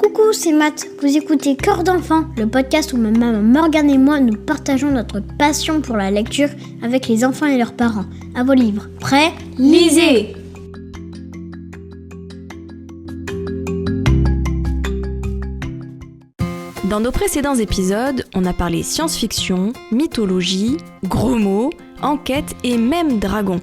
Coucou, c'est Matt. Vous écoutez Cœur d'enfant, le podcast où ma maman Morgane et moi nous partageons notre passion pour la lecture avec les enfants et leurs parents. À vos livres. Prêts ? Lisez ! Dans nos précédents épisodes, on a parlé science-fiction, mythologie, gros mots, enquête et même dragons.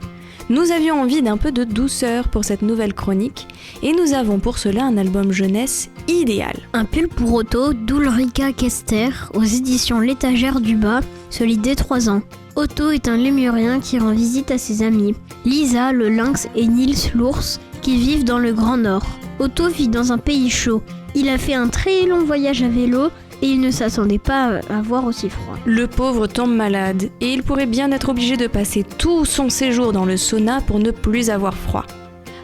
Nous avions envie d'un peu de douceur pour cette nouvelle chronique et nous avons pour cela un album jeunesse idéal. Un pull pour Otto d'Ulrika Kester aux éditions L'étagère du bas, celui des 3 ans. Otto est un lémurien qui rend visite à ses amis, Lisa, le lynx et Nils, l'ours, qui vivent dans le Grand Nord. Otto vit dans un pays chaud. Il a fait un très long voyage à vélo et il ne s'attendait pas à avoir aussi froid. Le pauvre tombe malade et il pourrait bien être obligé de passer tout son séjour dans le sauna pour ne plus avoir froid.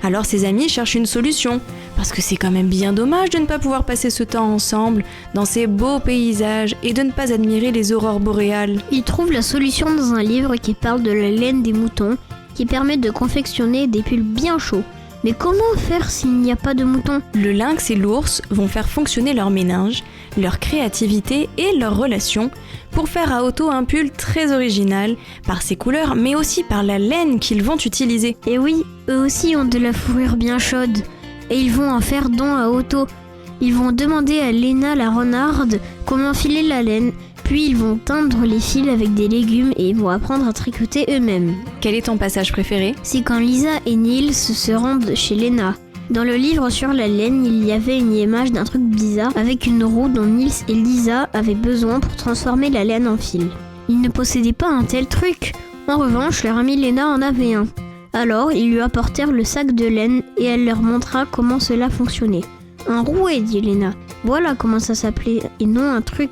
Alors ses amis cherchent une solution, parce que c'est quand même bien dommage de ne pas pouvoir passer ce temps ensemble dans ces beaux paysages et de ne pas admirer les aurores boréales. Ils trouvent la solution dans un livre qui parle de la laine des moutons, qui permet de confectionner des pulls bien chauds. Mais comment faire s'il n'y a pas de moutons ? Le lynx et l'ours vont faire fonctionner leur méninge, leur créativité et leurs relations pour faire à Otto un pull très original par ses couleurs mais aussi par la laine qu'ils vont utiliser. Et oui, eux aussi ont de la fourrure bien chaude et ils vont en faire don à Otto. Ils vont demander à Lena la renarde comment filer la laine, puis ils vont teindre les fils avec des légumes et ils vont apprendre à tricoter eux-mêmes. Quel est ton passage préféré ? C'est quand Lisa et Nils se rendent chez Lena. Dans le livre sur la laine, il y avait une image d'un truc bizarre avec une roue dont Nils et Lisa avaient besoin pour transformer la laine en fil. Ils ne possédaient pas un tel truc. En revanche, leur amie Lena en avait un. Alors, ils lui apportèrent le sac de laine et elle leur montra comment cela fonctionnait. Un rouet, dit Lena. Voilà comment ça s'appelait, et non un truc.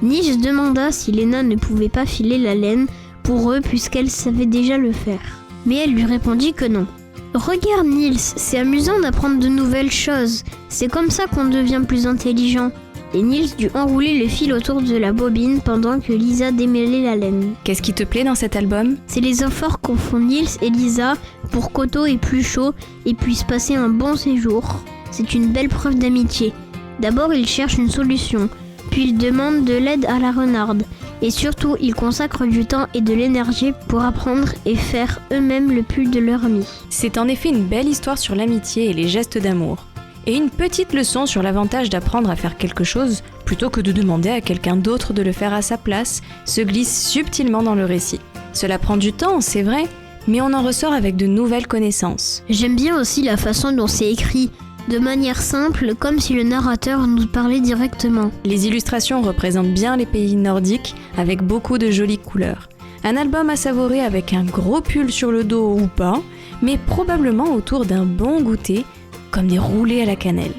Nils demanda si Lena ne pouvait pas filer la laine pour eux puisqu'elle savait déjà le faire. Mais elle lui répondit que non. Regarde Nils, c'est amusant d'apprendre de nouvelles choses. C'est comme ça qu'on devient plus intelligent. Et Nils dut enrouler le fil autour de la bobine pendant que Lisa démêlait la laine. Qu'est-ce qui te plaît dans cet album ? C'est les efforts qu'en font Nils et Lisa pour qu'Otto ait plus chaud et puisse passer un bon séjour. C'est une belle preuve d'amitié. D'abord, ils cherchent une solution. Puis ils demandent de l'aide à la renarde. Et surtout, ils consacrent du temps et de l'énergie pour apprendre et faire eux-mêmes le pull de leur ami. C'est en effet une belle histoire sur l'amitié et les gestes d'amour. Et une petite leçon sur l'avantage d'apprendre à faire quelque chose plutôt que de demander à quelqu'un d'autre de le faire à sa place se glisse subtilement dans le récit. Cela prend du temps, c'est vrai, mais on en ressort avec de nouvelles connaissances. J'aime bien aussi la façon dont c'est écrit. De manière simple, comme si le narrateur nous parlait directement. Les illustrations représentent bien les pays nordiques avec beaucoup de jolies couleurs. Un album à savourer avec un gros pull sur le dos ou pas, mais probablement autour d'un bon goûter, comme des roulés à la cannelle.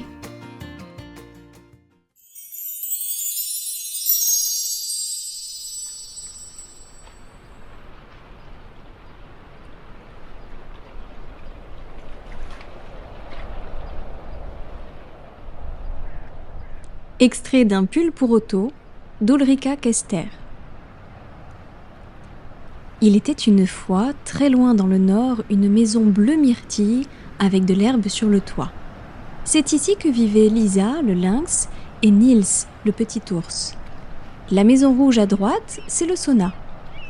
Extrait d'un pull pour Otto, d'Ulrika Kester. Il était une fois, très loin dans le nord, une maison bleu myrtille avec de l'herbe sur le toit. C'est ici que vivaient Lisa, le lynx, et Nils, le petit ours. La maison rouge à droite, c'est le sauna.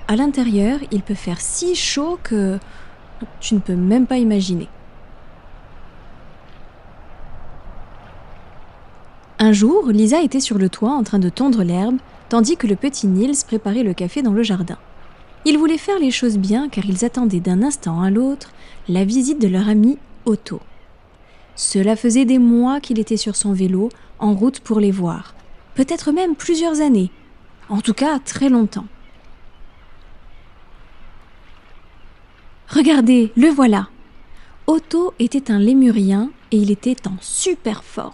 À l'intérieur, il peut faire si chaud que tu ne peux même pas imaginer. Un jour, Lisa était sur le toit en train de tondre l'herbe, tandis que le petit Nils préparait le café dans le jardin. Ils voulaient faire les choses bien car ils attendaient d'un instant à l'autre la visite de leur ami Otto. Cela faisait des mois qu'il était sur son vélo, en route pour les voir. Peut-être même plusieurs années. En tout cas, très longtemps. Regardez, le voilà. Otto était un lémurien et il était en super forme.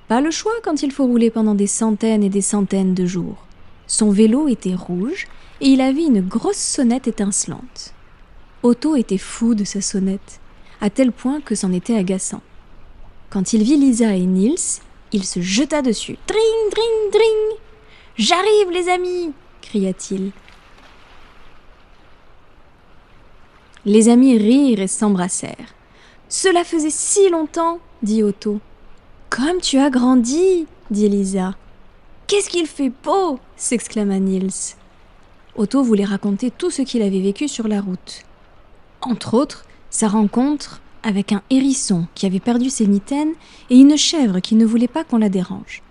Pas le choix quand il faut rouler pendant des centaines et des centaines de jours. Son vélo était rouge et il avait une grosse sonnette étincelante. Otto était fou de sa sonnette, à tel point que c'en était agaçant. Quand il vit Lisa et Nils, il se jeta dessus. « Dring, dring, dring !»« J'arrive, les amis !» cria-t-il. Les amis rirent et s'embrassèrent. « Cela faisait si longtemps !» dit Otto. Comme tu as grandi, dit Lisa. Qu'est-ce qu'il fait beau, s'exclama Niels. Otto voulait raconter tout ce qu'il avait vécu sur la route. Entre autres, sa rencontre avec un hérisson qui avait perdu ses mitaines et une chèvre qui ne voulait pas qu'on la dérange.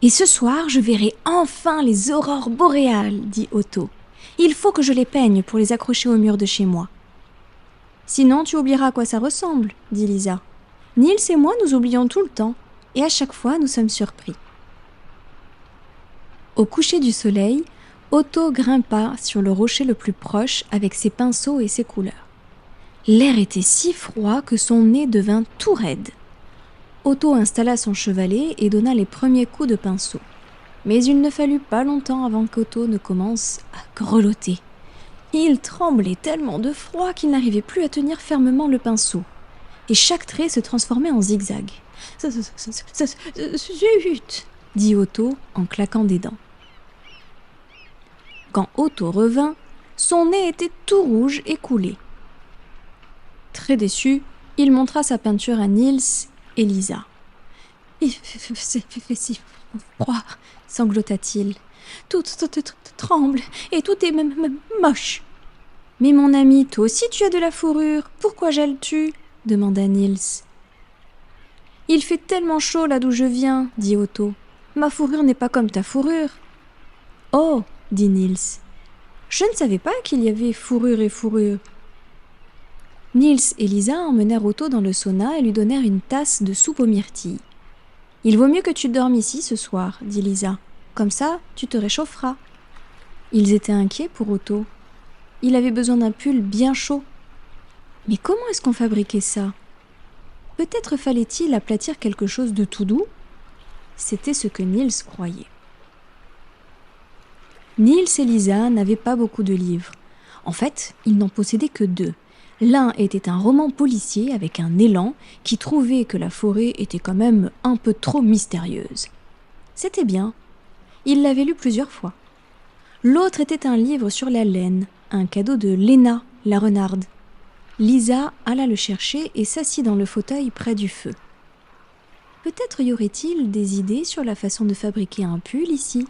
Et ce soir, je verrai enfin les aurores boréales, dit Otto. Il faut que je les peigne pour les accrocher au mur de chez moi. Sinon, tu oublieras à quoi ça ressemble, dit Lisa. Niels et moi, nous oublions tout le temps, et à chaque fois, nous sommes surpris. Au coucher du soleil, Otto grimpa sur le rocher le plus proche avec ses pinceaux et ses couleurs. L'air était si froid que son nez devint tout raide. Otto installa son chevalet et donna les premiers coups de pinceau. Mais il ne fallut pas longtemps avant qu'Otto ne commence à grelotter. Il tremblait tellement de froid qu'il n'arrivait plus à tenir fermement le pinceau. Et chaque trait se transformait en zigzag. « Zut !» dit Otto en claquant des dents. Quand Otto revint, son nez était tout rouge et coulé. Très déçu, il montra sa peinture à Niels et Lisa. « Il fait si froid !» sanglota-t-il. « Tout tremble et tout est même moche. »« Mais mon ami, toi aussi tu as de la fourrure. Pourquoi gèles-tu » demanda Niels. « Il fait tellement chaud là d'où je viens, » dit Otto. « Ma fourrure n'est pas comme ta fourrure. »« Oh !» dit Niels. « Je ne savais pas qu'il y avait fourrure et fourrure. » Niels et Lisa emmenèrent Otto dans le sauna et lui donnèrent une tasse de soupe aux myrtilles. « Il vaut mieux que tu dormes ici ce soir, » dit Lisa. « Comme ça, tu te réchaufferas. » Ils étaient inquiets pour Otto. Il avait besoin d'un pull bien chaud. Mais comment est-ce qu'on fabriquait ça ? Peut-être fallait-il aplatir quelque chose de tout doux ? C'était ce que Niels croyait. Niels et Lisa n'avaient pas beaucoup de livres. En fait, ils n'en possédaient que 2. L'un était un roman policier avec un élan qui trouvait que la forêt était quand même un peu trop mystérieuse. C'était bien. Il l'avait lu plusieurs fois. L'autre était un livre sur la laine, un cadeau de Léna, la renarde. Lisa alla le chercher et s'assit dans le fauteuil près du feu. Peut-être y aurait-il des idées sur la façon de fabriquer un pull ici.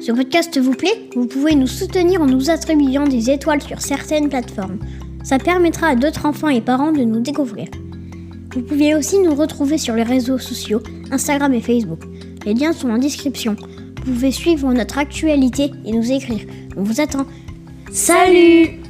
Ce podcast vous plaît ? Vous pouvez nous soutenir en nous attribuant des étoiles sur certaines plateformes. Ça permettra à d'autres enfants et parents de nous découvrir. Vous pouvez aussi nous retrouver sur les réseaux sociaux, Instagram et Facebook. Les liens sont en description. Vous pouvez suivre notre actualité et nous écrire. On vous attend. Salut !